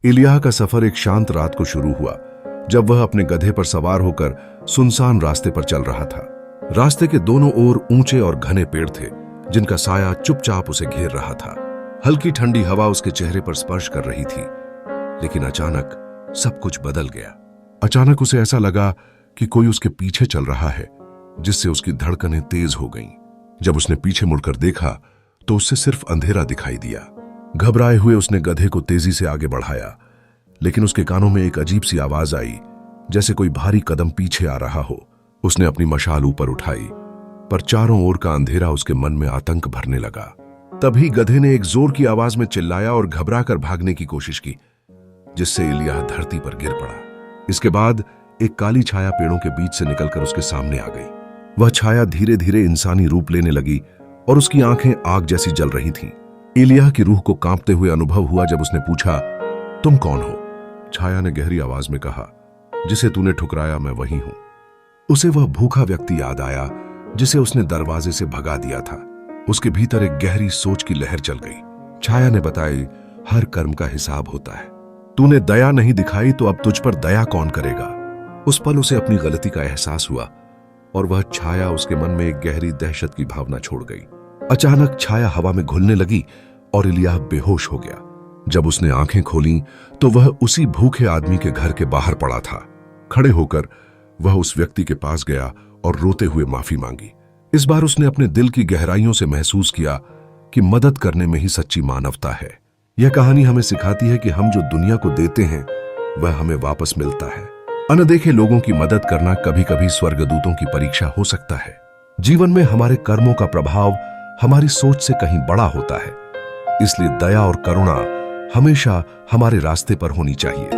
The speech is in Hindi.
इलियाह का सफर एक शांत रात को शुरू हुआ, जब वह अपने गधे पर सवार होकर सुनसान रास्ते पर चल रहा था। रास्ते के दोनों ओर ऊंचे और घने पेड़ थे, जिनका साया चुपचाप उसे घेर रहा था। हल्की ठंडी हवा उसके चेहरे पर स्पर्श कर रही थी, लेकिन अचानक सब कुछ बदल गया। अचानक उसे ऐसा लगा कि कोई उसके पीछे चल रहा है, जिससे उसकी धड़कनें तेज हो गईं। जब उसने पीछे मुड़कर देखा तो उससे सिर्फ अंधेरा दिखाई दिया। घबराए हुए उसने गधे को तेजी से आगे बढ़ाया, लेकिन उसके कानों में एक अजीब सी आवाज आई, जैसे कोई भारी कदम पीछे आ रहा हो। उसने अपनी मशाल ऊपर उठाई, पर चारों ओर का अंधेरा उसके मन में आतंक भरने लगा। तभी गधे ने एक जोर की आवाज में चिल्लाया और घबराकर भागने की कोशिश की, जिससे इलियाह धरती पर गिर पड़ा। इसके बाद एक काली छाया पेड़ों के बीच से निकलकर उसके सामने आ गई। वह छाया धीरे धीरे इंसानी रूप लेने लगी और उसकी आंखें आग जैसी जल रही थीं। इलियाह की रूह को कांपते हुए अनुभव हुआ जब उसने पूछा, तुम कौन हो? छाया ने गहरी आवाज में कहा, जिसे तूने ठुकराया मैं वही हूं। उसे वह भूखा व्यक्ति याद आया जिसे उसने दरवाजे से भगा दिया था। उसके भीतर एक गहरी सोच की लहर चल गई। छाया ने बताई, हर कर्म का हिसाब होता है। तूने दया नहीं दिखाई तो अब तुझ पर दया कौन करेगा? उस पल उसे अपनी गलती का एहसास हुआ और वह छाया उसके मन में एक गहरी दहशत की भावना छोड़ गई। अचानक छाया हवा में घुलने लगी और इलियाह बेहोश हो गया। जब उसने आंखें खोलीं तो वह उसी भूखे आदमी के घर के बाहर पड़ा था। खड़े होकर वह उस व्यक्ति के पास गया और रोते हुए माफी मांगी। इस बार उसने अपने दिल की गहराइयों से महसूस किया कि मदद करने में ही सच्ची मानवता है। यह कहानी हमें सिखाती है कि हम जो दुनिया को देते हैं वह हमें वापस मिलता है। अनदेखे लोगों की मदद करना कभी कभी स्वर्गदूतों की परीक्षा हो सकता है। जीवन में हमारे कर्मों का प्रभाव हमारी सोच से कहीं बड़ा होता है, इसलिए दया और करुणा हमेशा हमारे रास्ते पर होनी चाहिए।